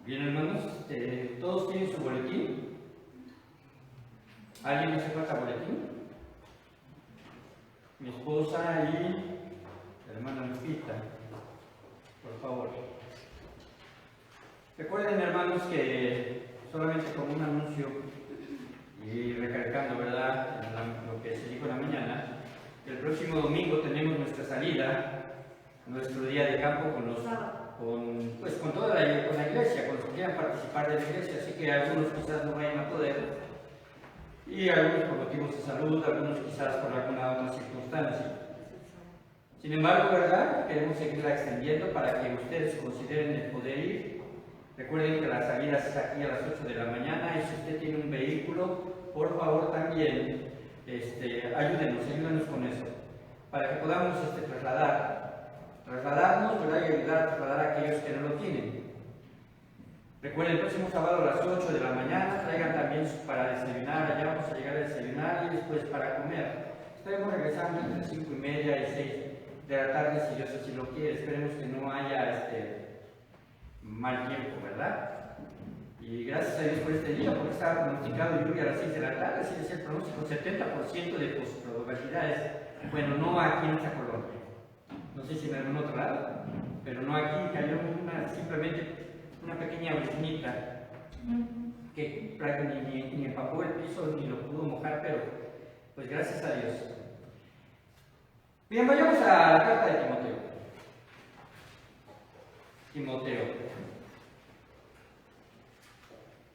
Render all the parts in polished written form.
Bien, hermanos, todos tienen su boletín. ¿Alguien hace falta boletín? Mi esposa y la hermana Lupita, por favor. Recuerden, hermanos, que solamente como un anuncio y recalcando, ¿verdad?, lo que se dijo en la mañana, el próximo domingo tenemos nuestra salida, nuestro día de campo con toda la iglesia, con los que quieran participar de la iglesia, así que algunos quizás no vayan a poder, y algunos por motivos de salud, algunos quizás por alguna otra circunstancia. Sin embargo, ¿verdad?, queremos seguirla extendiendo para que ustedes consideren el poder ir. Recuerden que la salida es aquí a las 8 de la mañana, y si usted tiene un vehículo, por favor también ayúdenos con eso, para que podamos trasladarnos, ¿verdad?, y ayudar a trasladar a aquellos que no lo tienen. Recuerden, el próximo sábado a las 8 de la mañana, traigan también para desayunar, allá vamos a llegar a desayunar y después para comer. Estaremos regresando entre 5:30 y 6 de la tarde, si Dios así lo quiere. Esperemos que no haya mal tiempo, ¿verdad? Y gracias a Dios por este día, porque estaba pronosticado lluvia a las 6 de la tarde, así es el pronóstico, 70% de probabilidades. Bueno, no aquí en esta colonia. No sé si en algún otro lado, pero no aquí, cayó simplemente una pequeña briznita que prácticamente ni empapó el piso ni lo pudo mojar, pero pues gracias a Dios. Bien, vayamos a la carta de Timoteo.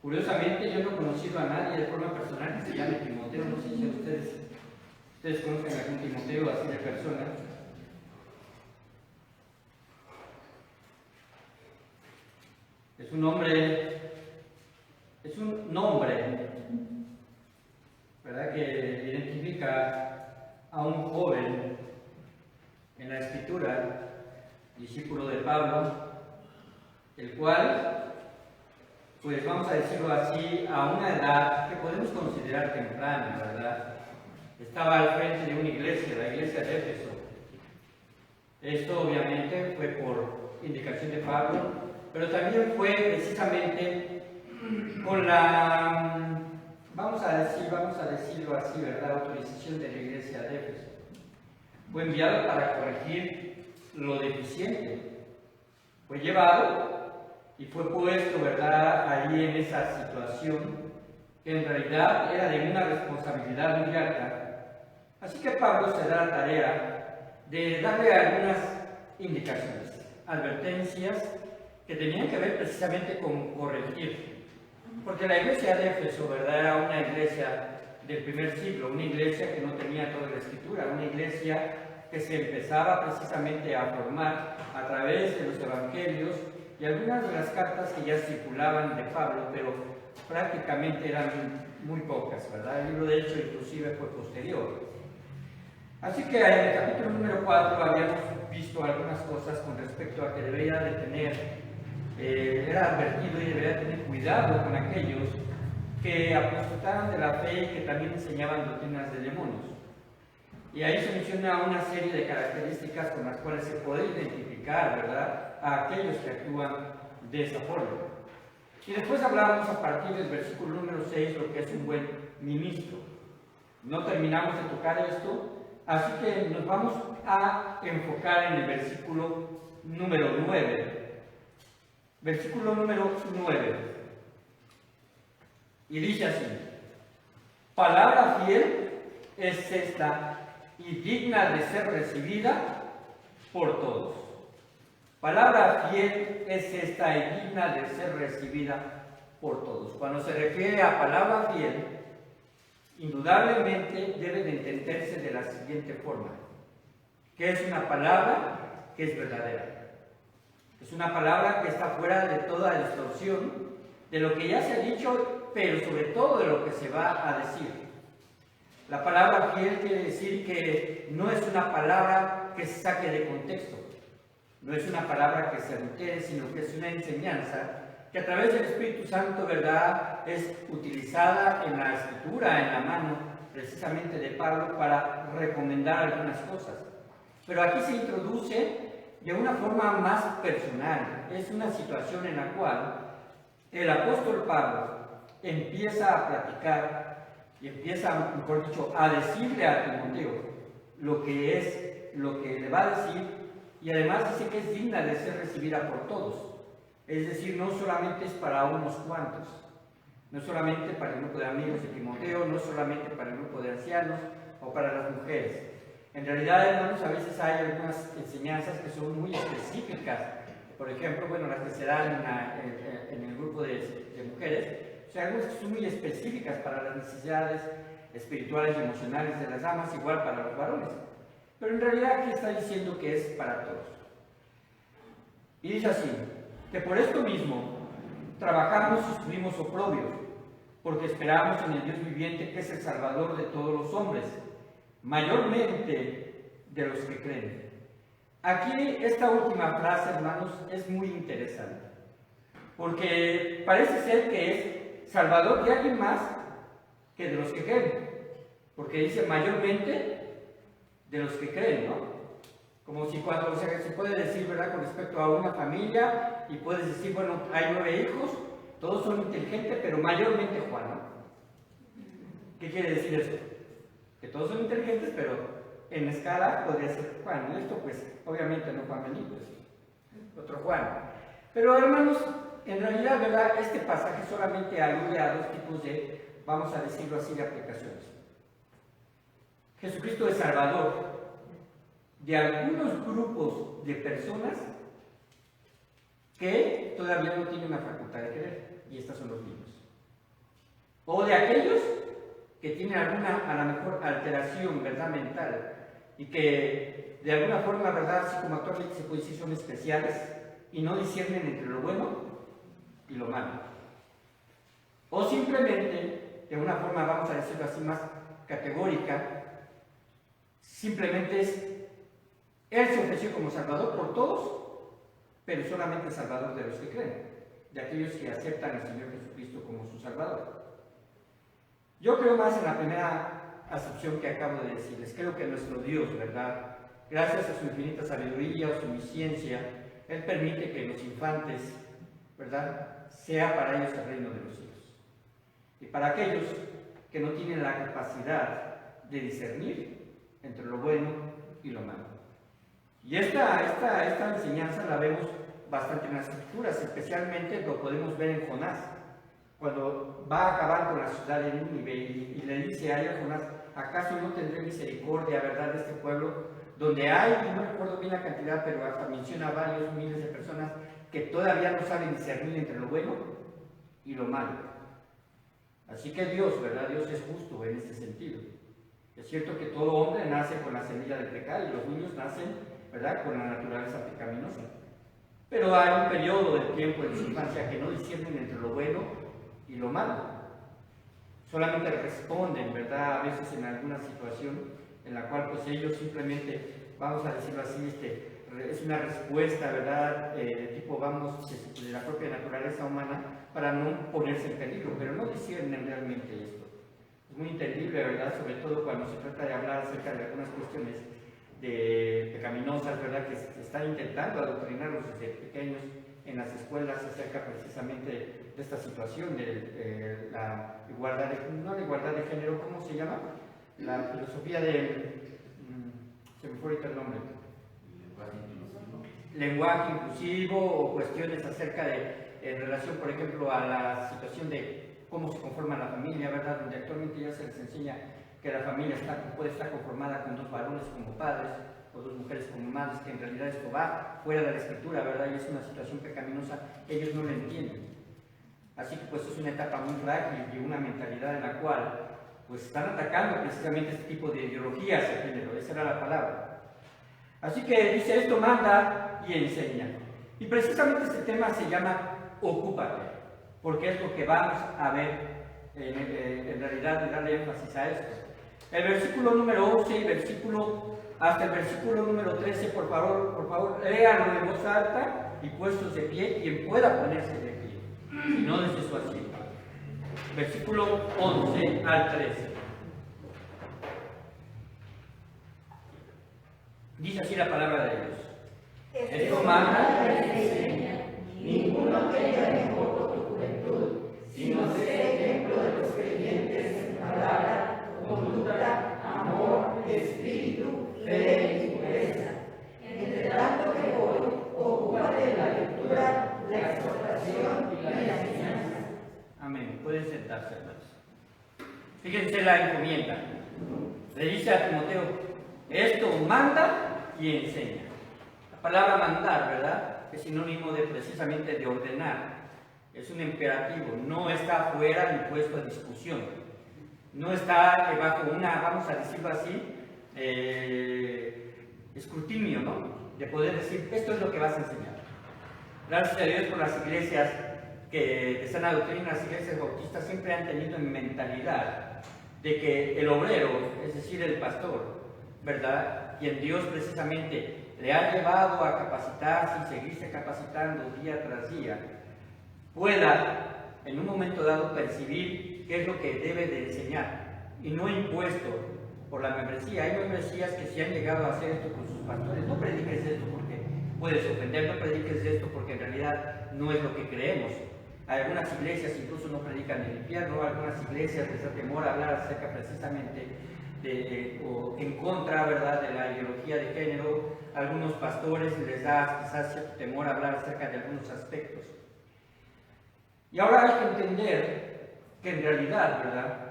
Curiosamente, yo no he conocido a nadie de forma personal que se llame Timoteo. No sé si ustedes conocen a algún Timoteo así de persona. Es un nombre, ¿verdad?, que identifica a un joven en la Escritura, discípulo de Pablo, el cual, pues vamos a decirlo así, a una edad que podemos considerar temprana, ¿verdad?, estaba al frente de una iglesia, la iglesia de Éfeso. Esto obviamente fue por indicación de Pablo, pero también fue precisamente con la, vamos a decirlo así, ¿verdad?, autorización de la iglesia de Éfeso. Fue enviado para corregir lo deficiente. Fue llevado y fue puesto, ¿verdad?, allí en esa situación que en realidad era de una responsabilidad muy alta. Así que Pablo se da la tarea de darle algunas indicaciones, advertencias que tenían que ver precisamente con corregir. Porque la iglesia de Éfeso, ¿verdad?, era una iglesia del primer siglo, una iglesia que no tenía toda la Escritura, una iglesia que se empezaba precisamente a formar a través de los evangelios y algunas de las cartas que ya circulaban de Pablo, pero prácticamente eran muy pocas, ¿verdad? El libro de Hechos inclusive fue posterior. Así que en el capítulo número 4 habíamos visto algunas cosas con respecto a que debería de tener, era advertido y debería tener cuidado con aquellos que apostaban de la fe y que también enseñaban doctrinas de demonios. Y ahí se menciona una serie de características con las cuales se puede identificar, ¿verdad?, a aquellos que actúan de esa forma. Y después hablamos a partir del versículo número 6 lo que es un buen ministro. No terminamos de tocar esto, así que nos vamos a enfocar en el versículo número 9. Versículo número 9. Y dice así: palabra fiel es esta y digna de ser recibida por todos. Palabra fiel es esta y digna de ser recibida por todos. Cuando se refiere a palabra fiel, indudablemente debe de entenderse de la siguiente forma: que es una palabra que es verdadera. Es una palabra que está fuera de toda distorsión de lo que ya se ha dicho, pero sobre todo de lo que se va a decir. La palabra fiel quiere decir que no es una palabra que se saque de contexto, no es una palabra que se altere, sino que es una enseñanza que a través del Espíritu Santo, ¿verdad?, es utilizada en la Escritura, en la mano precisamente de Pablo, para recomendar algunas cosas. Pero aquí se introduce de una forma más personal. Es una situación en la cual el apóstol Pablo empieza a platicar y empieza, mejor dicho, a decirle a Timoteo lo que le va a decir, y además dice que es digna de ser recibida por todos. Es decir, no solamente es para unos cuantos, no solamente para el grupo de amigos de Timoteo, no solamente para el grupo de ancianos o para las mujeres. En realidad, hermanos, a veces hay algunas enseñanzas que son muy específicas. Por ejemplo, bueno, las que se dan en el grupo de mujeres, o sea, algunas que son muy específicas para las necesidades espirituales y emocionales de las damas, igual para los varones. Pero en realidad aquí está diciendo que es para todos. Y dice así, que por esto mismo trabajamos y sufrimos oprobios, porque esperamos en el Dios viviente, que es el Salvador de todos los hombres, mayormente de los que creen. Aquí esta última frase, hermanos, es muy interesante, porque parece ser que es Salvador de alguien más que de los que creen, porque dice mayormente de los que creen, ¿no? Como si cuando, o sea, se puede decir, ¿verdad?, con respecto a una familia, y puedes decir, bueno, hay 9 hijos, todos son inteligentes, pero mayormente Juan, ¿no? ¿Qué quiere decir eso? Que todos son inteligentes, pero en escala podría ser Juan, ¿no? Esto pues, obviamente no Juan Benito, es otro Juan. Pero hermanos, en realidad, ¿verdad?, este pasaje solamente alude a 2 tipos de, vamos a decirlo así, de aplicaciones. Jesucristo es Salvador de algunos grupos de personas que todavía no tienen la facultad de creer, y estas son los niños. O de aquellos que tienen alguna, a lo mejor, alteración, ¿verdad?, mental, y que de alguna forma, ¿verdad?, así como actualmente se puede decir, son especiales y no disciernen entre lo bueno y lo malo. O simplemente, de una forma, vamos a decirlo así, más categórica, simplemente Él se ofreció como Salvador por todos, pero solamente Salvador de los que creen, de aquellos que aceptan al Señor Jesucristo como su Salvador. Yo creo más en la primera acepción que acabo de decirles. Creo que nuestro Dios, ¿verdad?, gracias a su infinita sabiduría o su omnisciencia, Él permite que los infantes, ¿verdad?, sea para ellos el reino de los cielos. Y para aquellos que no tienen la capacidad de discernir entre lo bueno y lo malo. Y esta enseñanza la vemos bastante en las Escrituras, especialmente lo podemos ver en Jonás, cuando va a acabar con la ciudad de Nínive y le dice a Jonás, ¿acaso no tendré misericordia, verdad, de este pueblo, donde hay, no recuerdo bien la cantidad, pero hasta menciona varios miles de personas que todavía no saben discernir entre lo bueno y lo malo? Así que Dios, ¿verdad?, Dios es justo en este sentido. Es cierto que todo hombre nace con la semilla del pecado y los niños nacen, ¿verdad?, con la naturaleza pecaminosa. Pero hay un periodo de tiempo en su infancia que no disciernen entre lo bueno y lo malo. Solamente responden, ¿verdad?, a veces en alguna situación en la cual pues ellos simplemente, vamos a decirlo así, es una respuesta, ¿verdad?, tipo, vamos, de la propia naturaleza humana para no ponerse en peligro, pero no disciernen realmente esto. Es muy entendible, ¿verdad?, sobre todo cuando se trata de hablar acerca de algunas cuestiones pecaminosas, ¿verdad?, que se están intentando adoctrinarlos desde pequeños en las escuelas acerca precisamente de esta situación de la igualdad, no la igualdad de género, ¿cómo se llama? La filosofía se me fue ahorita el nombre. Lenguaje inclusivo o cuestiones acerca en relación, por ejemplo, a la situación de cómo se conforma la familia, ¿verdad?, donde actualmente ya se les enseña que la familia puede estar conformada con 2 varones como padres o 2 mujeres como madres, que en realidad esto va fuera de la Escritura, ¿verdad?, y es una situación pecaminosa, ellos no lo entienden. Así que pues es una etapa muy frágil y una mentalidad en la cual pues están atacando precisamente este tipo de ideologías de género, esa era la palabra. Así que dice esto, manda y enseña. Y precisamente este tema se llama ocúpate, porque es lo que vamos a ver en realidad, de darle énfasis a esto. El versículo número 11 y hasta el versículo número 13, por favor, léanlo en voz alta y puestos de pie, quien pueda ponerse de pie, y no desde su asiento. Versículo 11 al 13. Dice así la palabra de Dios. Esto manda y enseña. Ninguno tenga mejor por tu juventud capacitarse, hermanos. Fíjense la encomienda. Le dice a Timoteo, esto manda y enseña. La palabra mandar, ¿verdad?, es sinónimo de precisamente de ordenar. Es un imperativo, no está fuera ni puesto a discusión. No está bajo una, vamos a decirlo así, escrutinio, ¿no?, de poder decir, esto es lo que vas a enseñar. Gracias a Dios por las iglesias que están adoctrinadas, las iglesias bautistas siempre han tenido en mentalidad de que el obrero, es decir, el pastor, ¿verdad?, quien Dios precisamente le ha llevado a capacitarse y seguirse capacitando día tras día, pueda en un momento dado percibir qué es lo que debe de enseñar y no impuesto por la membresía. Hay membresías que se han llegado a hacer esto con sus pastores. No prediques esto porque puedes ofender, no prediques esto porque en realidad no es lo que creemos. Algunas iglesias incluso no predican el infierno, algunas iglesias les da temor hablar acerca precisamente o en contra, ¿verdad?, de la ideología de género. Algunos pastores les da quizás cierto temor hablar acerca de algunos aspectos. Y ahora hay que entender que en realidad, ¿verdad?,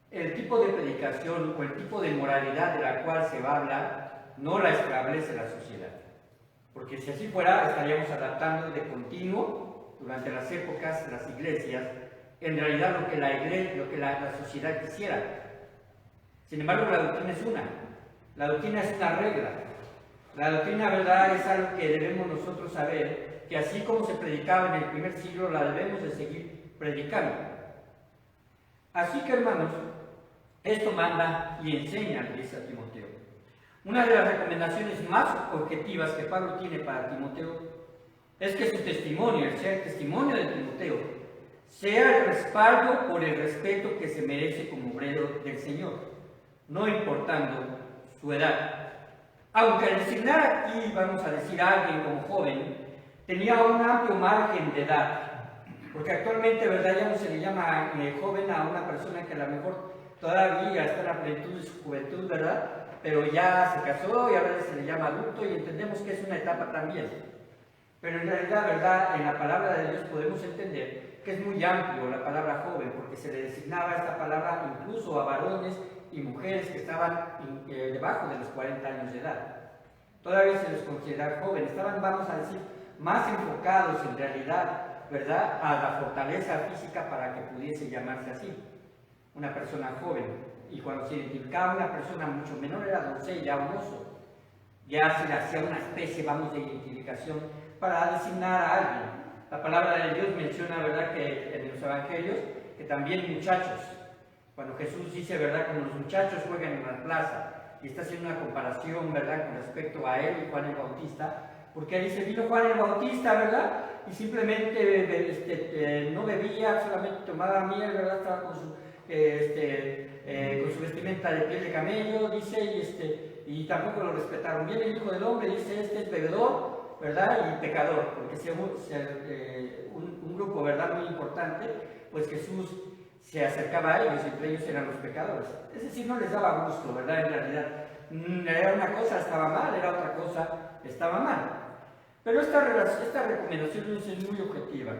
el tipo de predicación o el tipo de moralidad de la cual se va a hablar no la establece la sociedad. Porque si así fuera, estaríamos adaptando de continuo durante las épocas de las iglesias, en realidad lo que la sociedad quisiera. Sin embargo, la doctrina es una. La doctrina es una regla. La doctrina, ¿verdad?, es algo que debemos nosotros saber, que así como se predicaba en el primer siglo, la debemos de seguir predicando. Así que, hermanos, esto manda y enseña, dice a Timoteo. Una de las recomendaciones más objetivas que Pablo tiene para Timoteo es que su testimonio, el testimonio de Timoteo, sea el respaldo por el respeto que se merece como obrero del Señor, no importando su edad. Aunque al designar aquí, vamos a decir, a alguien como joven, tenía un amplio margen de edad, porque actualmente, ¿verdad?, ya no se le llama joven a una persona que a lo mejor todavía está en la plenitud de su juventud, ¿verdad?, pero ya se casó y ahora se le llama adulto y entendemos que es una etapa también. Pero en realidad, ¿verdad?, en la palabra de Dios podemos entender que es muy amplio la palabra joven, porque se le designaba esta palabra incluso a varones y mujeres que estaban debajo de los 40 años de edad. Todavía se les considera jóvenes, estaban, vamos a decir, más enfocados en realidad, ¿verdad?, a la fortaleza física para que pudiese llamarse así, una persona joven. Y cuando se identificaba una persona mucho menor era doncella o mozo. Ya se le hacía una especie, vamos, de identificación para designar a alguien. La palabra de Dios menciona, ¿verdad?, que en los evangelios, que también muchachos. Cuando Jesús dice, ¿verdad?, como los muchachos juegan en la plaza, y está haciendo una comparación, ¿verdad?, con respecto a él y Juan el Bautista, porque dice, vino Juan el Bautista, ¿verdad?, y simplemente no bebía, solamente tomaba miel, ¿verdad?, estaba con su vestimenta de piel de camello, dice, y tampoco lo respetaron. Viene el Hijo del Hombre, dice, este es bebedor, ¿verdad?, y pecador, porque un grupo, ¿verdad?, muy importante, pues Jesús se acercaba a ellos, entre ellos eran los pecadores. Es decir, no les daba gusto, ¿verdad?, en realidad. Era una cosa, estaba mal, era otra cosa, estaba mal. Pero esta recomendación es muy objetiva.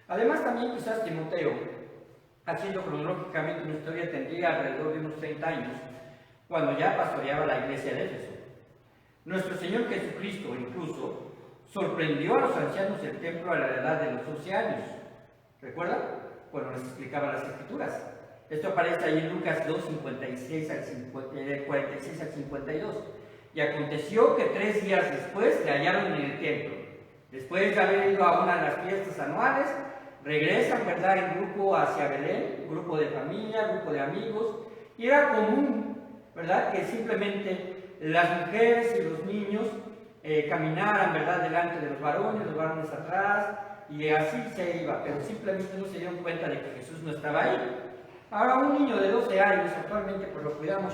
Además, también quizás Timoteo, haciendo cronológicamente una historia, tendría alrededor de unos 30 años, cuando ya pastoreaba la iglesia de Éfeso. Nuestro Señor Jesucristo incluso sorprendió a los ancianos del templo a la edad de los 12 años. ¿Recuerdan? Cuando les explicaba las Escrituras. Esto aparece ahí en Lucas 2, 46 al 52. Y aconteció que 3 días después le hallaron en el templo. Después de haber ido a una de las fiestas anuales, regresan, ¿verdad?, en grupo hacia Belén, grupo de familia, grupo de amigos, y era común, ¿verdad?, que simplemente las mujeres y los niños caminaran, ¿verdad?, delante de los varones atrás, y así se iba, pero simplemente no se dieron cuenta de que Jesús no estaba ahí. Ahora, un niño de 12 años actualmente pues lo cuidamos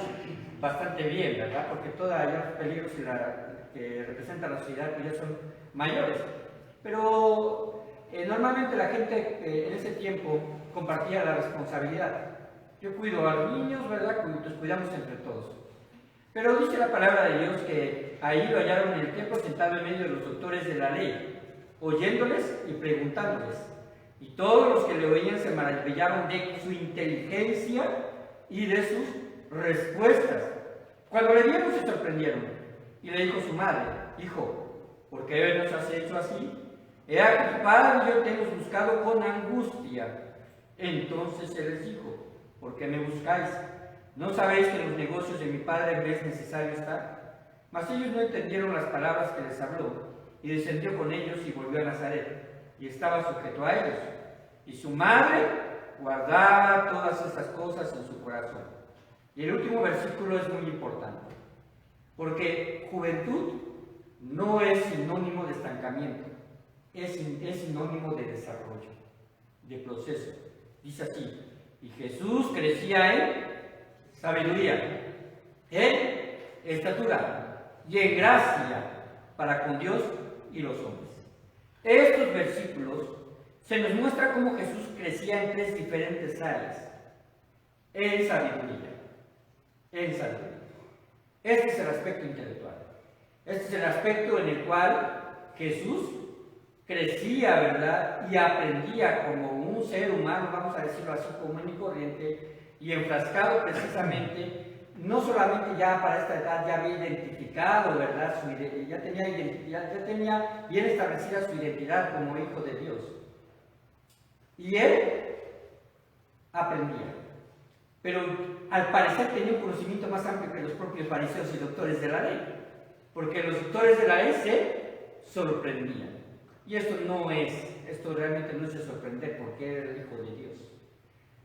bastante bien, ¿verdad?, porque todavía los peligros que representa la sociedad pues ya son mayores, pero normalmente la gente en ese tiempo compartía la responsabilidad. Yo cuido a los niños, ¿verdad?, los cuidamos entre todos. Pero dice la palabra de Dios que ahí lo hallaron en el templo sentado en medio de los doctores de la ley, oyéndoles y preguntándoles. y todos los que le oían se maravillaban de su inteligencia y de sus respuestas. Cuando le vieron se sorprendieron, y le dijo su madre: Hijo, ¿por qué nos has hecho así? He aquí tu padre y yo te hemos buscado con angustia. Entonces él les dijo: ¿por qué me buscáis? ¿No sabéis que en los negocios de mi padre me es necesario estar? Mas ellos no entendieron las palabras que les habló, y descendió con ellos y volvió a Nazaret, y estaba sujeto a ellos. Y su madre guardaba todas estas cosas en su corazón. Y el último versículo es muy importante, porque juventud no es sinónimo de estancamiento, es sinónimo de desarrollo, de proceso. Dice así: y Jesús crecía en sabiduría, en estatura y en gracia para con Dios y los hombres. Estos versículos se nos muestra cómo Jesús crecía en tres diferentes áreas. En sabiduría. Este es el aspecto intelectual. Este es el aspecto en el cual Jesús crecía, ¿verdad? Y aprendía como un ser humano, vamos a decirlo así, común y corriente, y enfrascado precisamente, no solamente ya para esta edad ya había identificado, ¿verdad? Ya tenía bien establecida su identidad como hijo de Dios. Y él aprendía. Pero al parecer tenía un conocimiento más amplio que los propios fariseos y doctores de la ley, porque los doctores de la ley se sorprendían. Y esto realmente no es de sorprender, porque era el Hijo de Dios,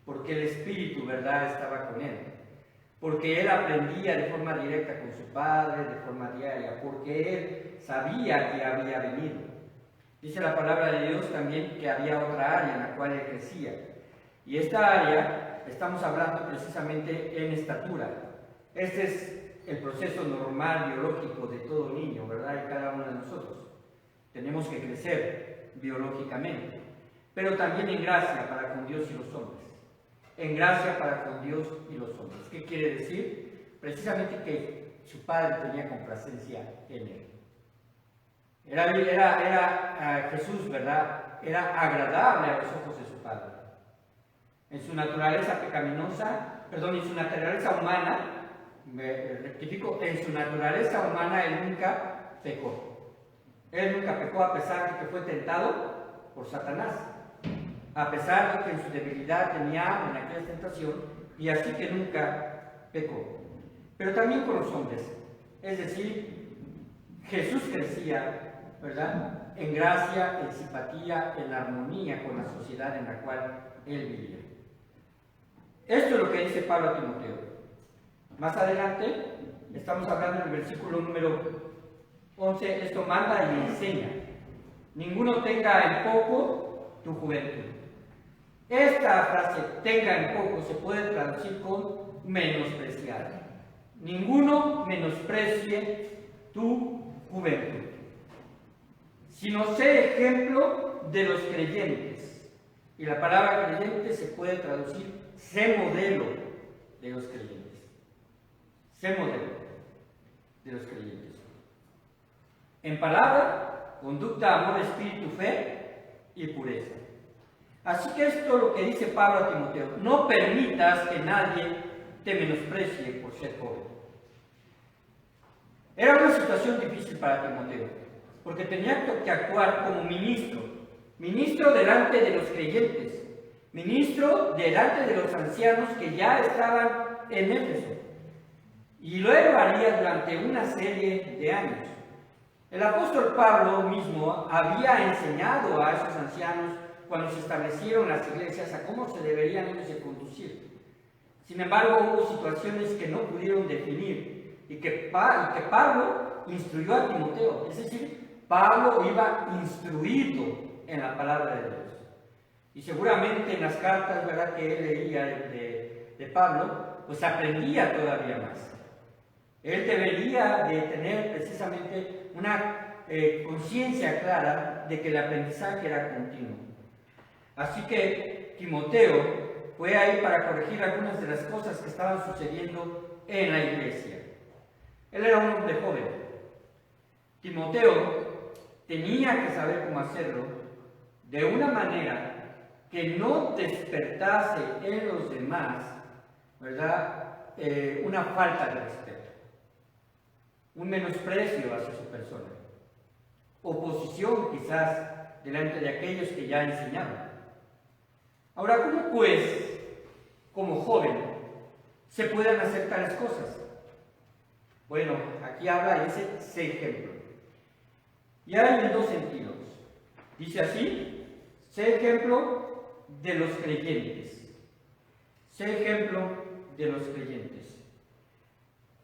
porque el Espíritu, ¿verdad?, estaba con él, porque él aprendía de forma directa con su Padre, de forma diaria, porque él sabía que había venido. Dice la palabra de Dios también que había otra área en la cual él crecía, y esta área estamos hablando precisamente en estatura. Este es el proceso normal biológico de todo niño, ¿verdad?, y cada uno de nosotros. Tenemos que crecer biológicamente, pero también en gracia para con Dios y los hombres. En gracia para con Dios y los hombres. ¿Qué quiere decir? Precisamente que su padre tenía complacencia en él. Era Jesús, ¿verdad? Era agradable a los ojos de su padre. En su naturaleza en su naturaleza humana, en su naturaleza humana él nunca pecó. Él nunca pecó a pesar de que fue tentado por Satanás, a pesar de que en su debilidad tenía en aquella tentación, y así que nunca pecó. Pero también con los hombres, es decir, Jesús crecía, ¿verdad?, en gracia, en simpatía, en armonía con la sociedad en la cual él vivía. Esto es lo que dice Pablo a Timoteo. Más adelante, estamos hablando en el versículo número 11, esto manda y enseña: ninguno tenga en poco tu juventud. Esta frase, tenga en poco, se puede traducir con menospreciar. Ninguno menosprecie tu juventud, sino sé ejemplo de los creyentes. Y la palabra creyente se puede traducir: sé modelo de los creyentes. Sé modelo de los creyentes. En palabra, conducta, amor, espíritu, fe y pureza. Así que esto es lo que dice Pablo a Timoteo: no permitas que nadie te menosprecie por ser joven. Era una situación difícil para Timoteo, porque tenía que actuar como ministro delante de los creyentes, ministro delante de los ancianos que ya estaban en Éfeso, y luego haría durante una serie de años. El apóstol Pablo mismo había enseñado a esos ancianos, cuando se establecieron las iglesias, a cómo se deberían ellos de conducir. Sin embargo, hubo situaciones que no pudieron definir y que Pablo instruyó a Timoteo. Es decir, Pablo iba instruido en la palabra de Dios. Y seguramente en las cartas, ¿verdad?, que él leía de Pablo, pues aprendía todavía más. Él debería de tener precisamente una conciencia clara de que el aprendizaje era continuo. Así que Timoteo fue ahí para corregir algunas de las cosas que estaban sucediendo en la iglesia. Él era un hombre joven. Timoteo tenía que saber cómo hacerlo de una manera que no despertase en los demás, ¿verdad?, una falta de respeto, un menosprecio hacia su persona, oposición quizás delante de aquellos que ya enseñaban. Ahora, ¿cómo pues, como joven, se pueden hacer tales cosas? Bueno, aquí habla y dice, sé ejemplo. Y hay en dos sentidos. Dice así, sé ejemplo de los creyentes. Sé ejemplo de los creyentes.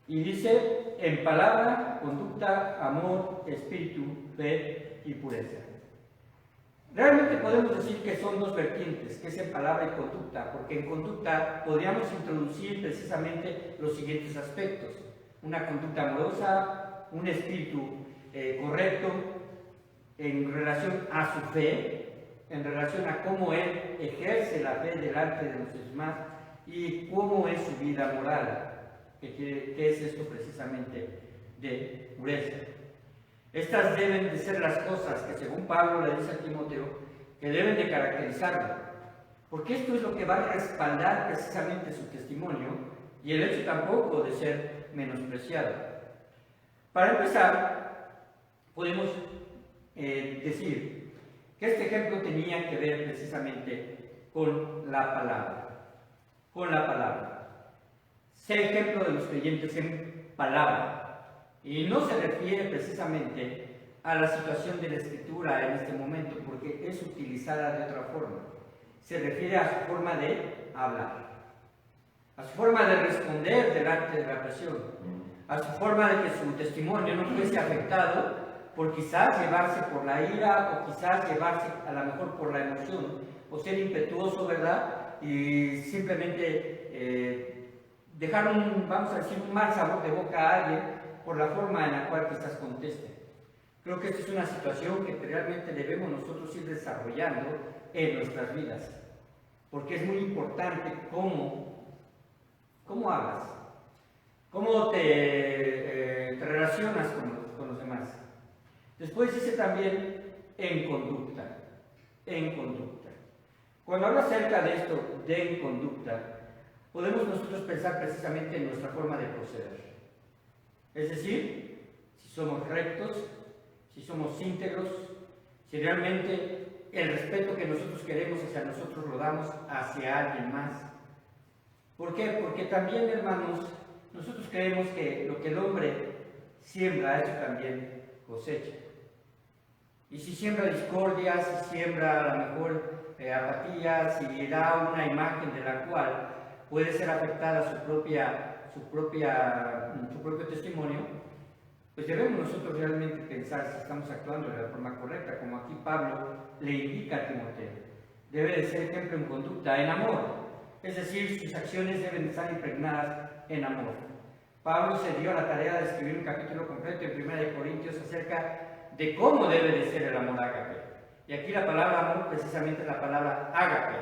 Y dice, en palabra, conducta, amor, espíritu, fe y pureza. Realmente podemos decir que son dos vertientes, que es en palabra y conducta, porque en conducta podríamos introducir precisamente los siguientes aspectos: una conducta amorosa, un espíritu correcto en relación a su fe, en relación a cómo él ejerce la fe delante de los demás y cómo es su vida moral, que es esto precisamente de pureza. Estas deben de ser las cosas que, según Pablo le dice a Timoteo, que deben de caracterizarlo, porque esto es lo que va a respaldar precisamente su testimonio y el hecho tampoco de ser menospreciado. Para empezar, podemos decir que este ejemplo tenía que ver precisamente con la palabra. Con la palabra. Sé ejemplo de los creyentes en palabra. Y no se refiere precisamente a la situación de la Escritura en este momento, porque es utilizada de otra forma. Se refiere a su forma de hablar, a su forma de responder delante de la presión, a su forma de que su testimonio no fuese afectado por quizás llevarse por la ira, o quizás llevarse a lo mejor por la emoción, o ser impetuoso, ¿verdad? Y simplemente dejar vamos a decir, un mal sabor de boca a alguien por la forma en la cual quizás conteste. Creo que esta es una situación que realmente debemos nosotros ir desarrollando en nuestras vidas, porque es muy importante cómo hablas, cómo te relacionas con los demás. Después dice también en conducta, en conducta. Cuando habla acerca de esto, de en conducta, podemos nosotros pensar precisamente en nuestra forma de proceder. Es decir, si somos rectos, si somos íntegros, si realmente el respeto que nosotros queremos hacia nosotros lo damos hacia alguien más. ¿Por qué? Porque también, hermanos, nosotros creemos que lo que el hombre siembra, eso también cosecha. Y si siembra discordia, si siembra a lo mejor apatía, si da una imagen de la cual puede ser afectada su propio testimonio, pues debemos nosotros realmente pensar si estamos actuando de la forma correcta, como aquí Pablo le indica a Timoteo. Debe de ser ejemplo en conducta, en amor, es decir, sus acciones deben estar impregnadas en amor. Pablo se dio a la tarea de escribir un capítulo completo en 1 Corintios acerca de cómo debe de ser el amor ágape. Y aquí la palabra amor precisamente es la palabra ágape,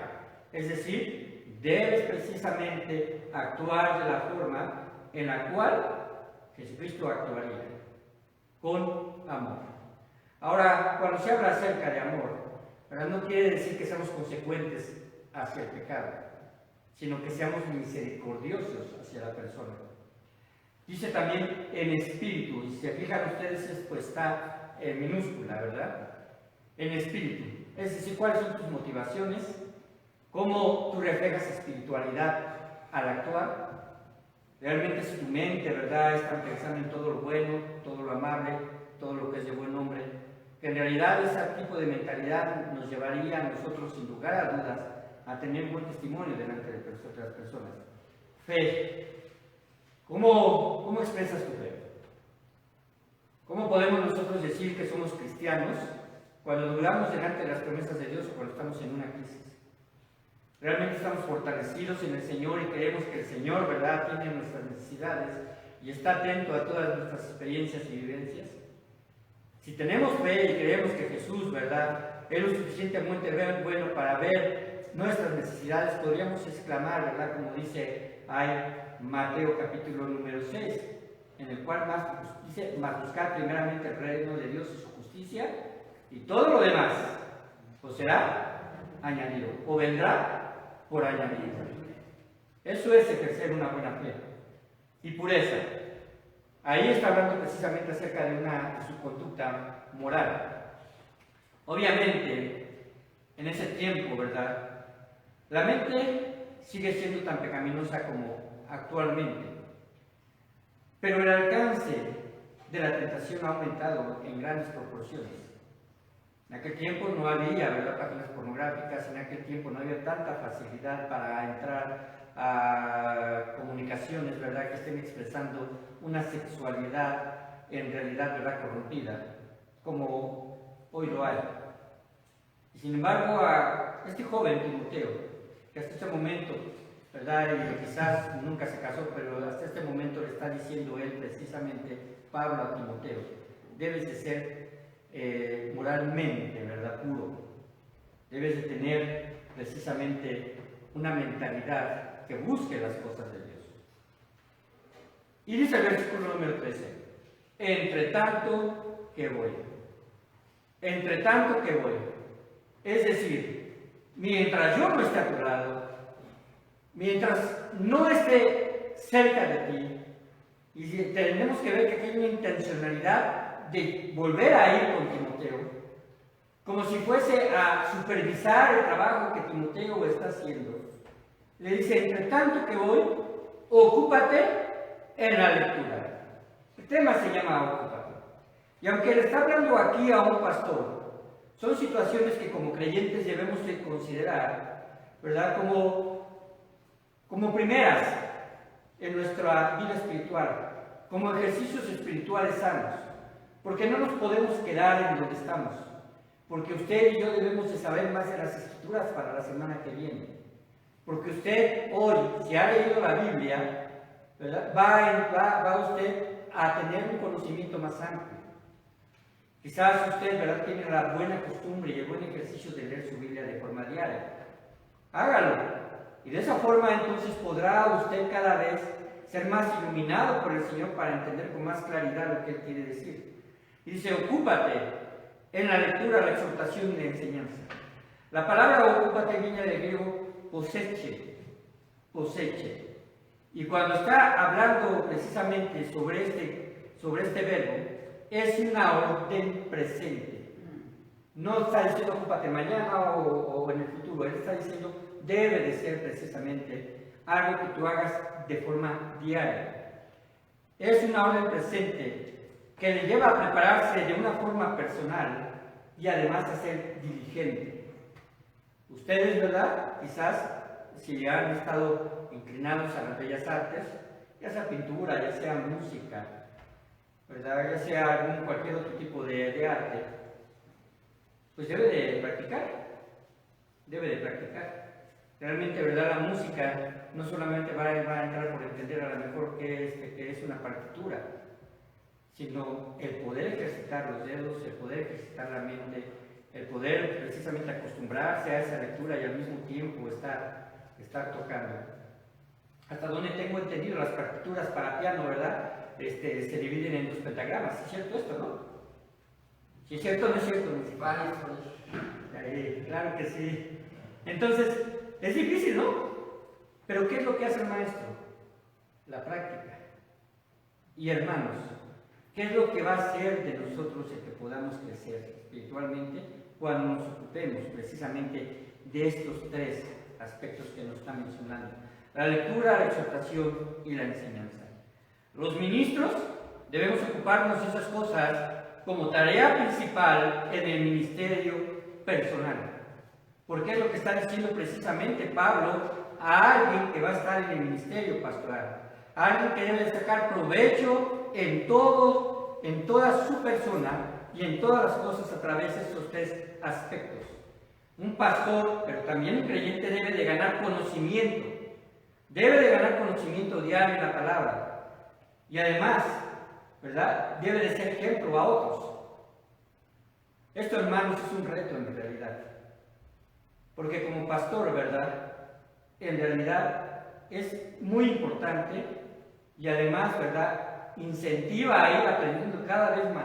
es decir, debes precisamente actuar de la forma en la cual Jesucristo actuaría, con amor. Ahora, cuando se habla acerca de amor, ¿verdad?, no quiere decir que seamos consecuentes hacia el pecado, sino que seamos misericordiosos hacia la persona. Dice también en espíritu, y si se fijan ustedes, esto está en minúscula, ¿verdad? En espíritu, es decir, cuáles son tus motivaciones, cómo tú reflejas espiritualidad al actuar. Realmente si tu mente, ¿verdad?, está pensando en todo lo bueno, todo lo amable, todo lo que es de buen nombre, que en realidad ese tipo de mentalidad nos llevaría a nosotros, sin lugar a dudas, a tener buen testimonio delante de otras personas. Fe. ¿Cómo expresas tu fe? ¿Cómo podemos nosotros decir que somos cristianos cuando dudamos delante de las promesas de Dios o cuando estamos en una crisis? Realmente estamos fortalecidos en el Señor y creemos que el Señor, ¿verdad?, tiene nuestras necesidades y está atento a todas nuestras experiencias y vivencias. Si tenemos fe y creemos que Jesús, ¿verdad?, es lo suficientemente bueno para ver nuestras necesidades, podríamos exclamar, ¿verdad?, como dice ahí Mateo capítulo número 6, en el cual dice, mas buscar primeramente el reino de Dios y su justicia, y todo lo demás os será añadido, o vendrá por añadido. Eso es ejercer una buena fe. Y pureza. Ahí está hablando precisamente acerca de su conducta moral. Obviamente, en ese tiempo, ¿verdad? La mente sigue siendo tan pecaminosa como actualmente, pero el alcance de la tentación ha aumentado en grandes proporciones. En aquel tiempo no había, ¿verdad?, páginas pornográficas, en aquel tiempo no había tanta facilidad para entrar a comunicaciones, ¿verdad?, que estén expresando una sexualidad en realidad, ¿verdad?, corrompida, como hoy lo hay. Y sin embargo, a este joven Timoteo, que hasta este momento, ¿verdad?, y quizás nunca se casó, pero hasta este momento le está diciendo él precisamente, Pablo, a Timoteo, debes de ser moralmente, ¿verdad?, puro. Debes de tener precisamente una mentalidad que busque las cosas de Dios. Y dice el versículo número 13, entre tanto que voy. Entre tanto que voy. Es decir, mientras yo no esté a tu lado, mientras no esté cerca de ti, y tenemos que ver que hay una intencionalidad de volver a ir con Timoteo, como si fuese a supervisar el trabajo que Timoteo está haciendo. Le dice, entre tanto que voy, ocúpate en la lectura. El tema se llama ocúpate. Y aunque le está hablando aquí a un pastor, son situaciones que como creyentes debemos de considerar, ¿verdad?, como primeras en nuestra vida espiritual, como ejercicios espirituales sanos, porque no nos podemos quedar en donde estamos, porque usted y yo debemos de saber más de las Escrituras para la semana que viene, porque usted hoy, si ha leído la Biblia, ¿verdad?, va usted a tener un conocimiento más amplio. Quizás usted, ¿verdad?, tiene la buena costumbre y el buen ejercicio de leer su Biblia de forma diaria. Hágalo. Y de esa forma entonces podrá usted cada vez ser más iluminado por el Señor para entender con más claridad lo que Él quiere decir. Y dice, ocúpate en la lectura, la exhortación y la enseñanza. La palabra ocúpate viene del griego poseche. Y cuando está hablando precisamente sobre este verbo, es una orden presente. No está diciendo ocúpate mañana o en el futuro. Él está diciendo debe de ser precisamente algo que tú hagas de forma diaria. Es una orden presente que le lleva a prepararse de una forma personal y además a ser diligente. Ustedes, ¿verdad?, quizás si han estado inclinados a las bellas artes, ya sea pintura, ya sea música, ¿verdad?, ya sea cualquier otro tipo de arte, pues debe de practicar. Realmente, ¿verdad?, la música no solamente va a entrar por entender a lo mejor qué es una partitura, sino el poder ejercitar los dedos, el poder ejercitar la mente, el poder precisamente acostumbrarse a esa lectura y al mismo tiempo estar tocando. Hasta donde tengo entendido, las partituras para piano, ¿verdad?, se dividen en 2 pentagramas. ¿Es cierto esto, no? Si es cierto o no es cierto, claro que sí. Entonces, es difícil, ¿no? Pero ¿qué es lo que hace el maestro? La práctica. Y hermanos, ¿qué es lo que va a hacer de nosotros el que podamos crecer espiritualmente cuando nos ocupemos precisamente de estos 3 aspectos que nos está mencionando? La lectura, la exhortación y la enseñanza. Los ministros debemos ocuparnos de esas cosas como tarea principal en el ministerio personal. Porque es lo que está diciendo precisamente Pablo a alguien que va a estar en el ministerio pastoral. A alguien que debe sacar provecho en toda su persona y en todas las cosas a través de estos 3 aspectos. Un pastor, pero también un creyente, debe de ganar conocimiento. Debe de ganar conocimiento diario en la palabra. Y además, ¿verdad?, debe de ser ejemplo a otros. Esto, hermanos, es un reto en realidad. Porque como pastor, ¿verdad?, en realidad es muy importante y además, ¿verdad?, incentiva a ir aprendiendo cada vez más.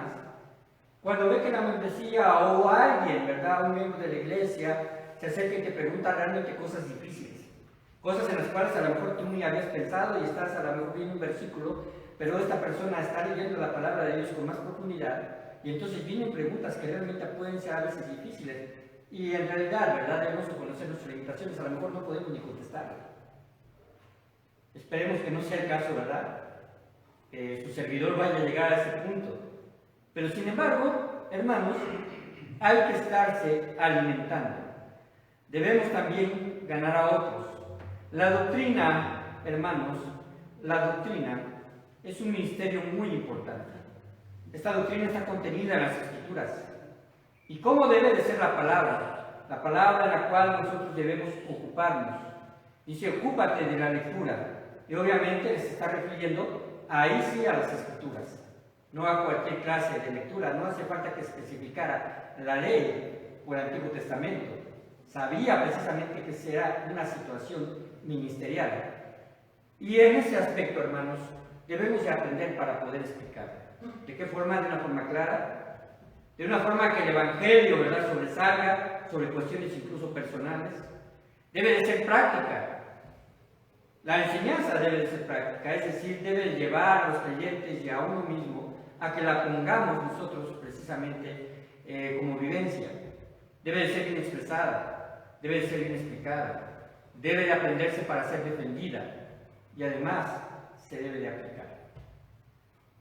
Cuando ve que la membresía o alguien, ¿verdad?, un miembro de la iglesia, se acerca y te pregunta realmente cosas difíciles, cosas en las cuales a lo mejor tú ni habías pensado y estás a lo mejor viendo un versículo, pero esta persona está leyendo la palabra de Dios con más profundidad y entonces vienen preguntas que realmente pueden ser a veces difíciles y en realidad, ¿verdad? Debemos conocer nuestras limitaciones, a lo mejor no podemos ni contestarlas. Esperemos que no sea el caso, ¿verdad? Que su servidor vaya a llegar a ese punto. Pero sin embargo, hermanos, hay que estarse alimentando. Debemos también ganar a otros. La doctrina, hermanos, la doctrina es un ministerio muy importante. Esta doctrina está contenida en las Escrituras. ¿Y cómo debe de ser la palabra? La palabra en la cual nosotros debemos ocuparnos. Dice, ocúpate de la lectura. Y obviamente se está refiriendo ahí sí a las Escrituras, no a cualquier clase de lectura. No hace falta que especificara la ley o el Antiguo Testamento. Sabía precisamente que será una situación ministerial. Y en ese aspecto, hermanos, debemos de aprender para poder explicar. ¿De qué forma? De una forma clara, de una forma que el Evangelio, ¿verdad?, sobresalga sobre cuestiones incluso personales. Debe de ser práctica. La enseñanza debe de ser práctica, es decir, debe de llevar a los creyentes y a uno mismo a que la pongamos nosotros precisamente como vivencia. Debe de ser bien expresada, debe de ser bien explicada, debe de aprenderse para ser defendida y además se debe de aplicar.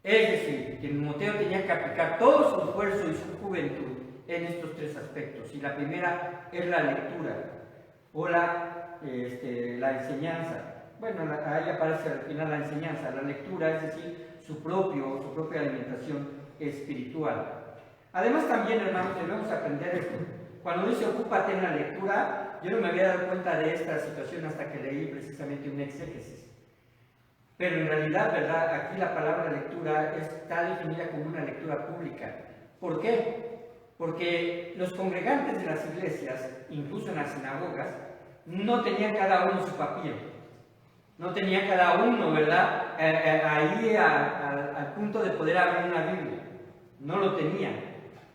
Es decir, que Timoteo tenía que aplicar todo su esfuerzo y su juventud en estos tres aspectos. Y la primera es la lectura o la enseñanza. Bueno, ahí aparece al final la enseñanza, la lectura, es decir, su propia alimentación espiritual. Además también, hermanos, debemos aprender esto. Cuando dice ocúpate en la lectura, yo no me había dado cuenta de esta situación hasta que leí precisamente un exégesis. Pero en realidad, ¿verdad?, aquí la palabra lectura está definida como una lectura pública. ¿Por qué? Porque los congregantes de las iglesias, incluso en las sinagogas, no tenían cada uno su papiro. No tenía cada uno, ¿verdad?, ahí al punto de poder abrir una Biblia. No lo tenían.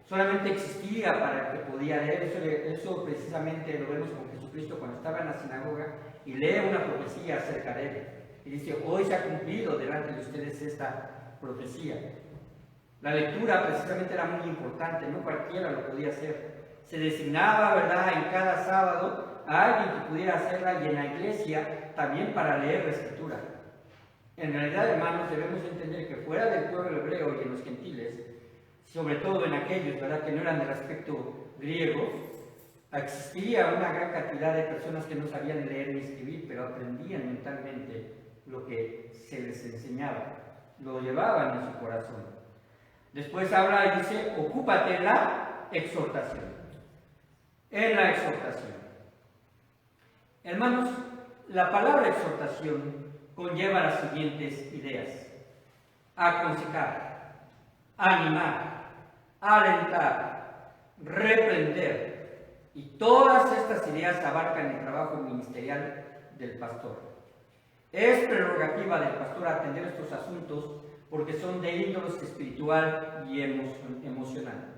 Solamente existía para el que podía leer. Eso precisamente lo vemos con Jesucristo cuando estaba en la sinagoga y lee una profecía acerca de él. Y dice, hoy se ha cumplido delante de ustedes esta profecía. La lectura precisamente era muy importante, no cualquiera lo podía hacer. Se designaba, ¿verdad?, en cada sábado a alguien que pudiera hacerla y en la iglesia también para leer la Escritura. En realidad, hermanos, debemos entender que fuera del pueblo hebreo y en los gentiles, sobre todo en aquellos, ¿verdad?, que no eran del aspecto griego, existía una gran cantidad de personas que no sabían leer ni escribir, pero aprendían mentalmente lo que se les enseñaba, lo llevaban en su corazón. Después habla y dice, ocúpate en la exhortación. En la exhortación. Hermanos, la palabra exhortación conlleva las siguientes ideas: aconsejar, animar, alentar, reprender. Y todas estas ideas abarcan el trabajo ministerial del pastor. Es prerrogativa del pastor atender estos asuntos porque son de índole espiritual y emocional.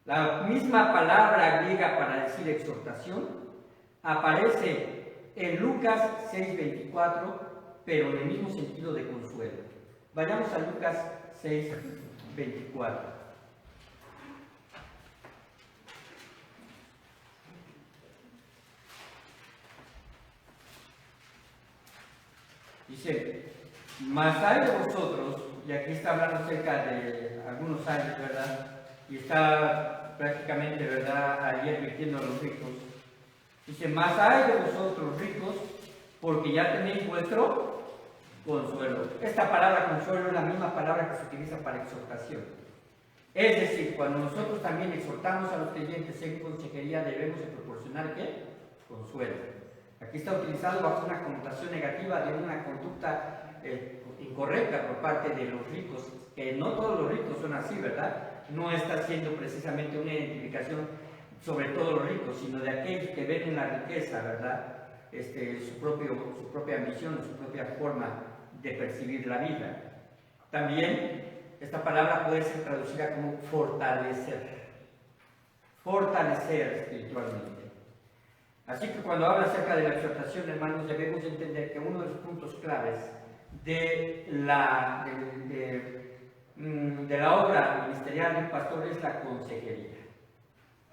La misma palabra griega para decir exhortación aparece en Lucas 6:24, pero en el mismo sentido de consuelo. Vayamos a Lucas 6:24. Dice, mas hay de vosotros, y aquí está hablando acerca de algunos años, ¿verdad? Y está prácticamente, ¿verdad?, ahí advirtiendo a los ricos. Dice, mas hay de vosotros ricos, porque ya tenéis vuestro consuelo. Esta palabra consuelo es la misma palabra que se utiliza para exhortación. Es decir, cuando nosotros también exhortamos a los creyentes en consejería, debemos de proporcionar ¿qué? Consuelo. Aquí está utilizado bajo una connotación negativa de una conducta incorrecta por parte de los ricos, que no todos los ricos son así, ¿verdad? No está haciendo precisamente una identificación sobre todos los ricos, sino de aquellos que ven en la riqueza, ¿verdad?, su propia ambición, su propia forma de percibir la vida. También esta palabra puede ser traducida como fortalecer espiritualmente. Así que cuando habla acerca de la exhortación, hermanos, debemos entender que uno de los puntos claves de la obra ministerial de un pastor es la consejería.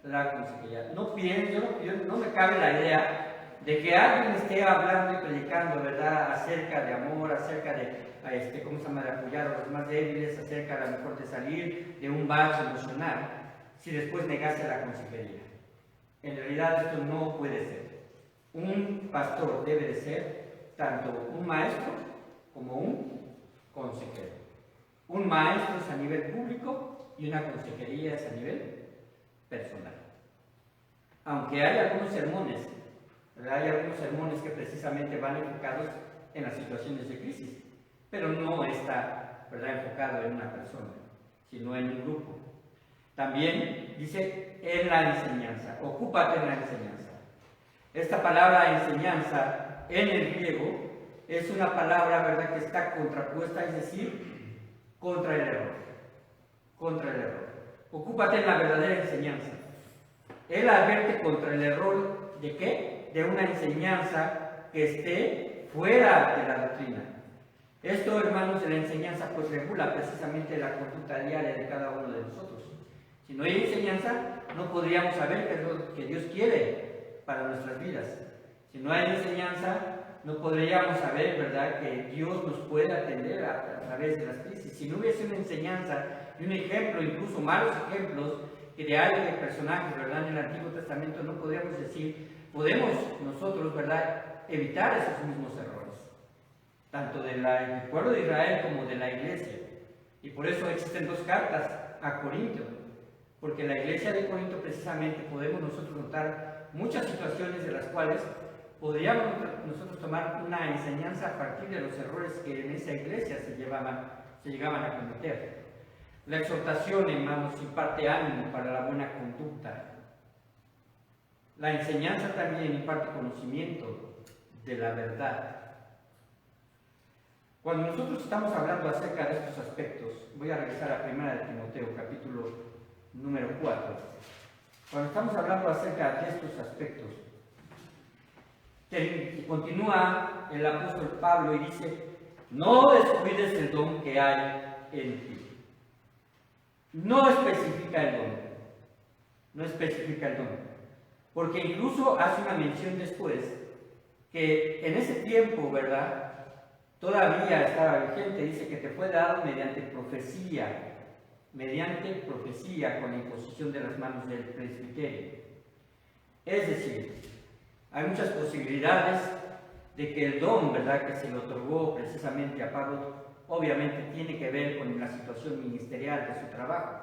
La consejería. No me cabe la idea de que alguien esté hablando y predicando, ¿verdad?, acerca de amor, acerca de, ¿cómo se llama?, de apoyar a los más débiles, acerca a lo mejor de salir de un vaso emocional, si después negase la consejería. En realidad esto no puede ser. Un pastor debe de ser tanto un maestro como un consejero. Un maestro es a nivel público y una consejería es a nivel personal. Aunque hay algunos sermones, ¿verdad?, hay algunos sermones que precisamente van enfocados en las situaciones de crisis, pero no está, ¿verdad?, enfocado en una persona, sino en un grupo. También dice en la enseñanza, ocúpate en la enseñanza. Esta palabra enseñanza en el griego es una palabra, ¿verdad?, que está contrapuesta, es decir, contra el error. Contra el error. Ocúpate en la verdadera enseñanza. Él advierte contra el error ¿de qué? De una enseñanza que esté fuera de la doctrina. Esto, hermanos, de la enseñanza pues regula precisamente la conducta diaria de cada uno de nosotros. Si no hay enseñanza, no podríamos saber qué es lo que Dios quiere para nuestras vidas. Si no hay enseñanza, no podríamos saber, ¿verdad?, que Dios nos puede atender a través de las crisis. Si no hubiese una enseñanza y un ejemplo, incluso malos ejemplos, que de hay de personajes, ¿verdad?, en el Antiguo Testamento, no podríamos decir, podemos nosotros, ¿verdad?, evitar esos mismos errores, tanto del pueblo de Israel como de la iglesia. Y por eso existen dos cartas a Corinto, porque en la iglesia de Corinto precisamente podemos nosotros notar muchas situaciones de las cuales podríamos nosotros tomar una enseñanza a partir de los errores que en esa iglesia se llegaban a cometer. La exhortación, hermanos, imparte ánimo para la buena conducta. La enseñanza también imparte conocimiento de la verdad. Cuando nosotros estamos hablando acerca de estos aspectos, voy a regresar a 1 de Timoteo, capítulo número 4. Cuando estamos hablando acerca de estos aspectos, continúa el apóstol Pablo y dice, no descuides el don que hay en ti. No especifica el don. No especifica el don. Porque incluso hace una mención después que en ese tiempo, ¿verdad?, todavía estaba vigente, dice que te fue dado mediante profecía con la imposición de las manos del presbiterio. Es decir, hay muchas posibilidades de que el don, ¿verdad?, que se le otorgó precisamente a Pablo, obviamente tiene que ver con la situación ministerial de su trabajo.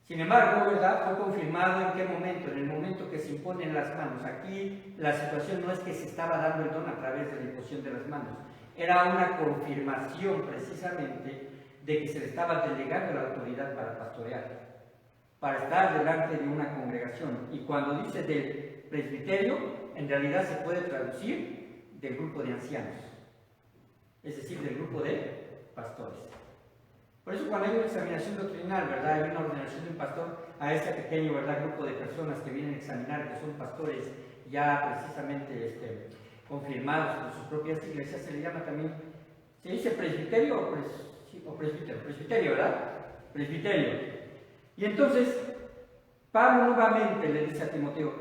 Sin embargo, ¿verdad?, fue confirmado en qué momento, en el momento que se imponen las manos. Aquí la situación no es que se estaba dando el don a través de la imposición de las manos, era una confirmación precisamente de que se le estaba delegando la autoridad para pastorear, para estar delante de una congregación. Y cuando dice del presbiterio, en realidad se puede traducir del grupo de ancianos, es decir, del grupo de pastores. Por eso cuando hay una examinación doctrinal, ¿verdad?, hay una ordenación de un pastor a ese pequeño, ¿verdad?, grupo de personas que vienen a examinar, que son pastores ya precisamente confirmados por sus propias iglesias, se le llama también, se dice presbiterio o presbiterio, ¿verdad? Presbiterio. Y entonces, Pablo nuevamente le dice a Timoteo,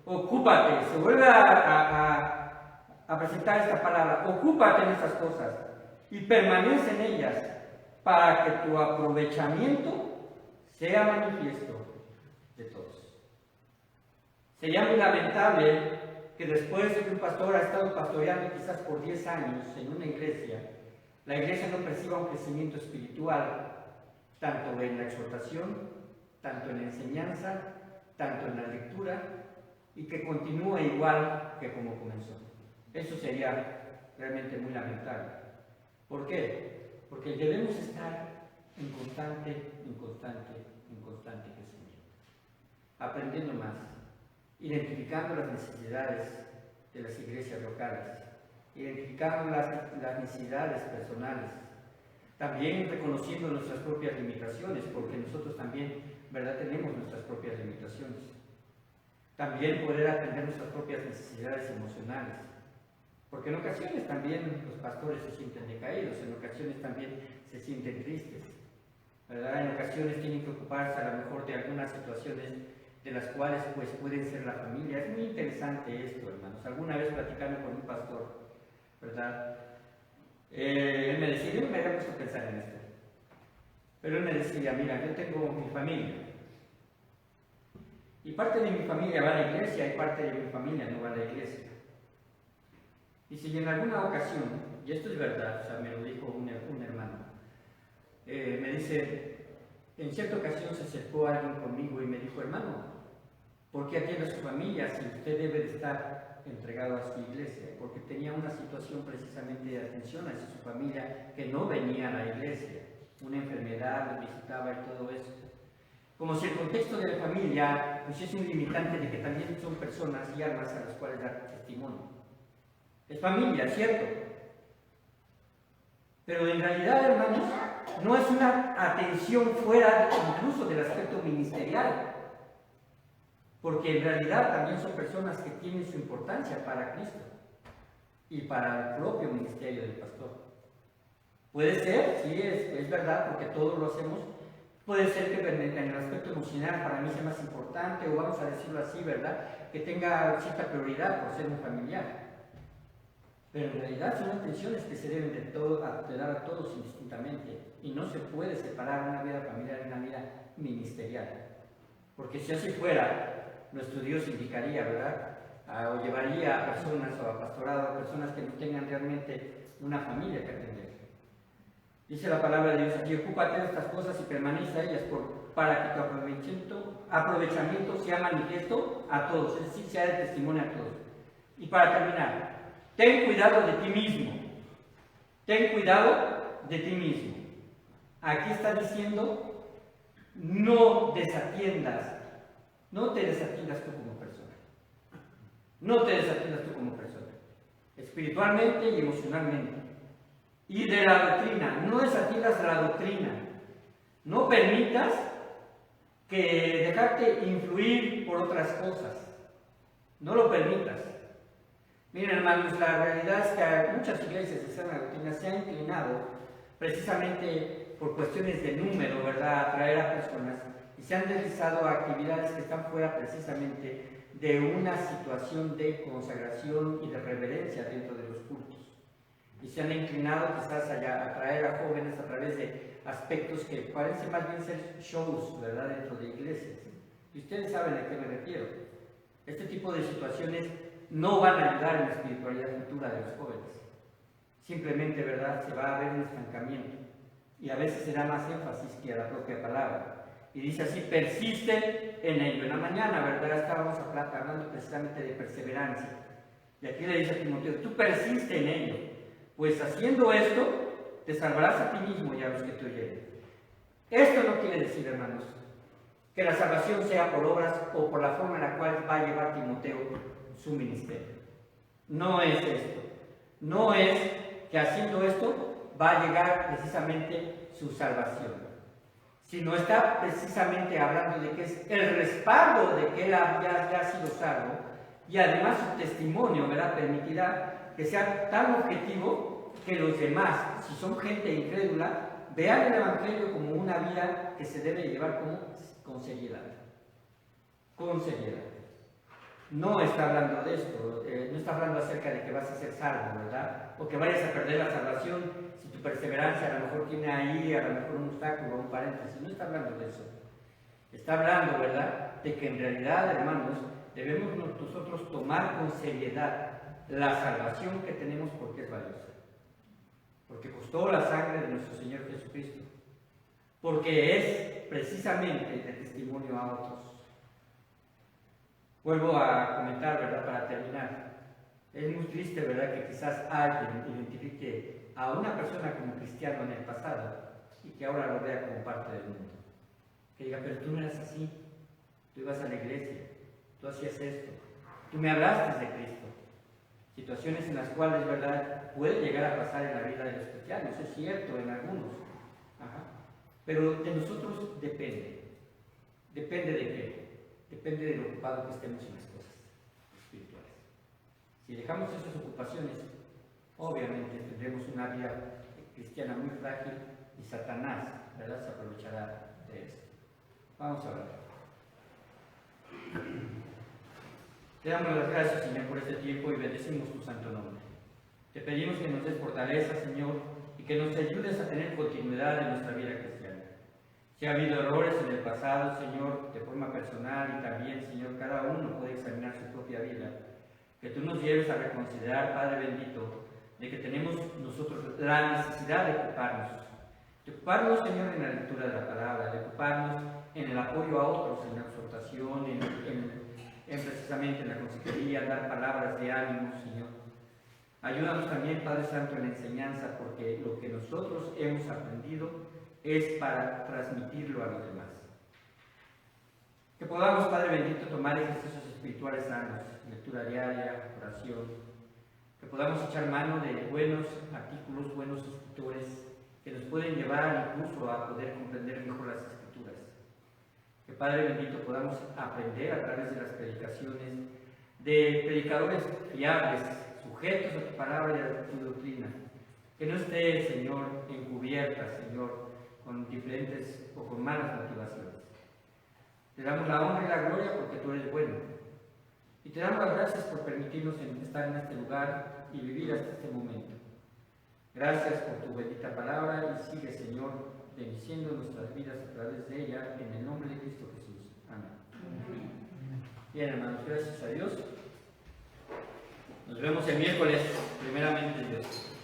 ocúpate, se vuelve a presentar esta palabra, ocúpate en estas cosas y permanece en ellas para que tu aprovechamiento sea manifiesto de todos. Sería muy lamentable que después de que un pastor ha estado pastoreando quizás por 10 años en una iglesia, la iglesia no perciba un crecimiento espiritual, tanto en la exhortación, tanto en la enseñanza, tanto en la lectura, y que continúe igual que como comenzó. Eso sería realmente muy lamentable. ¿Por qué? Porque debemos estar en constante crecimiento, aprendiendo más, identificando las necesidades de las iglesias locales, identificando las necesidades personales, también reconociendo nuestras propias limitaciones, porque nosotros también, ¿verdad?, tenemos nuestras propias limitaciones. También poder atender nuestras propias necesidades emocionales. Porque en ocasiones también los pastores se sienten decaídos, en ocasiones también se sienten tristes, ¿verdad? En ocasiones tienen que ocuparse a lo mejor de algunas situaciones de las cuales pues pueden ser la familia. Es muy interesante esto, hermanos. Alguna vez platicando con un pastor, ¿verdad? Él me decía, yo no me había puesto a pensar en esto, pero él me decía, mira, yo tengo mi familia, y parte de mi familia va a la iglesia y parte de mi familia no va a la iglesia. Y si en alguna ocasión, y esto es verdad, o sea, me lo dijo un hermano, me dice, en cierta ocasión se acercó alguien conmigo y me dijo, hermano, ¿por qué atiende a su familia si usted debe de estar entregado a su iglesia? Porque tenía una situación precisamente de atención hacia su familia que no venía a la iglesia, una enfermedad, lo visitaba y todo eso. Como si el contexto de la familia pues es un limitante de que también son personas y almas a las cuales dar testimonio. Es familia, ¿cierto? Pero en realidad, hermanos, no es una atención fuera incluso del aspecto ministerial, porque en realidad también son personas que tienen su importancia para Cristo y para el propio ministerio del pastor. Puede ser, sí, es verdad, porque todos lo hacemos. Puede ser que en el aspecto emocional para mí sea más importante, o vamos a decirlo así, ¿verdad? Que tenga cierta prioridad por ser un familiar. Pero en realidad son atenciones que se deben de dar a todos indistintamente, y no se puede separar una vida familiar de una vida ministerial. Porque si así fuera, nuestro Dios indicaría, ¿verdad? O llevaría a personas o a pastorado, a personas que no tengan realmente una familia que atender. Dice la palabra de Dios aquí, ocúpate de estas cosas y permanece a ellas para que tu aprovechamiento sea manifiesto a todos, es decir, sea de testimonio a todos. Y para terminar, ten cuidado de ti mismo. Ten cuidado de ti mismo. Aquí está diciendo, no te desatiendas tú como persona. No te desatiendas tú como persona. Espiritualmente y emocionalmente. Y de la doctrina, no desatiendas la doctrina. No permitas que dejarte influir por otras cosas. No lo permitas. Miren, hermanos, la realidad es que muchas iglesias de sana doctrina se han inclinado precisamente por cuestiones de número, ¿verdad?, a atraer a personas, y se han deslizado a actividades que están fuera precisamente de una situación de consagración y de reverencia dentro de los cultos. Y se han inclinado quizás a atraer a jóvenes a través de aspectos que parecen más bien ser shows, ¿verdad?, dentro de iglesias. Y ustedes saben a qué me refiero. Este tipo de situaciones no van a ayudar en la espiritualidad futura de los jóvenes. Simplemente, ¿verdad?, se va a ver un estancamiento. Y a veces se da más énfasis que a la propia palabra. Y dice así, persiste en ello. En la mañana, ¿verdad?, estábamos hablando precisamente de perseverancia. Y aquí le dice a Timoteo, tú persiste en ello, pues haciendo esto, te salvarás a ti mismo y a los que te oyeren. Esto no quiere decir, hermanos, que la salvación sea por obras o por la forma en la cual va a llevar Timoteo su ministerio. No es esto. No es que haciendo esto va a llegar precisamente su salvación, sino está precisamente hablando de que es el respaldo de que él ya ha sido salvo, y además su testimonio, ¿verdad?, permitirá que sea tan objetivo que los demás, si son gente incrédula, vean el Evangelio como una vida que se debe llevar con seriedad. Con seriedad. No está hablando de esto, no está hablando acerca de que vas a ser salvo, ¿verdad? O que vayas a perder la salvación si tu perseverancia a lo mejor tiene ahí, a lo mejor un obstáculo, un paréntesis. No está hablando de eso. Está hablando, ¿verdad?, de que en realidad, hermanos, debemos nosotros tomar con seriedad la salvación que tenemos, porque es valiosa. Porque costó la sangre de nuestro Señor Jesucristo. Porque es precisamente de testimonio a otros. Vuelvo a comentar, ¿verdad?, para terminar. Es muy triste, ¿verdad?, que quizás alguien identifique a una persona como cristiano en el pasado y que ahora lo vea como parte del mundo. Que diga, pero tú no eras así, tú ibas a la iglesia, tú hacías esto, tú me hablaste de Cristo. Situaciones en las cuales, ¿verdad?, puede llegar a pasar en la vida de los cristianos, es cierto, en algunos. Ajá. Pero de nosotros depende. ¿Depende de qué? depende de lo ocupado que estemos en las cosas espirituales. Si dejamos esas ocupaciones, obviamente tendremos una vida cristiana muy frágil y Satanás, ¿verdad?, se aprovechará de esto. Vamos a orar. Te damos las gracias, Señor, por este tiempo y bendecimos tu santo nombre. Te pedimos que nos des fortaleza, Señor, y que nos ayudes a tener continuidad en nuestra vida cristiana. Si ha habido errores en el pasado, Señor, de forma personal y también, Señor, cada uno puede examinar su propia vida, que tú nos lleves a reconsiderar, Padre bendito, de que tenemos nosotros la necesidad de ocuparnos, Señor, en la lectura de la palabra, de ocuparnos en el apoyo a otros, en la exhortación, en precisamente en la consejería, dar palabras de ánimo, Señor. Ayúdanos también, Padre Santo, en la enseñanza, porque lo que nosotros hemos aprendido es para transmitirlo a los demás. Que podamos, Padre bendito, tomar ejercicios espirituales sanos, lectura diaria, oración, que podamos echar mano de buenos artículos, buenos escritores, que nos pueden llevar incluso a poder comprender mejor las Escrituras. Que, Padre bendito, podamos aprender a través de las predicaciones de predicadores fiables, sujetos a tu palabra y a tu doctrina. Que no esté, Señor, encubierta, Señor, con diferentes o con malas motivaciones. Te damos la honra y la gloria porque tú eres bueno. Y te damos las gracias por permitirnos estar en este lugar y vivir hasta este momento. Gracias por tu bendita palabra y sigue, Señor, bendiciendo nuestras vidas a través de ella, en el nombre de Cristo Jesús. Amén. Bien, hermanos, gracias a Dios. Nos vemos el miércoles, primeramente Dios.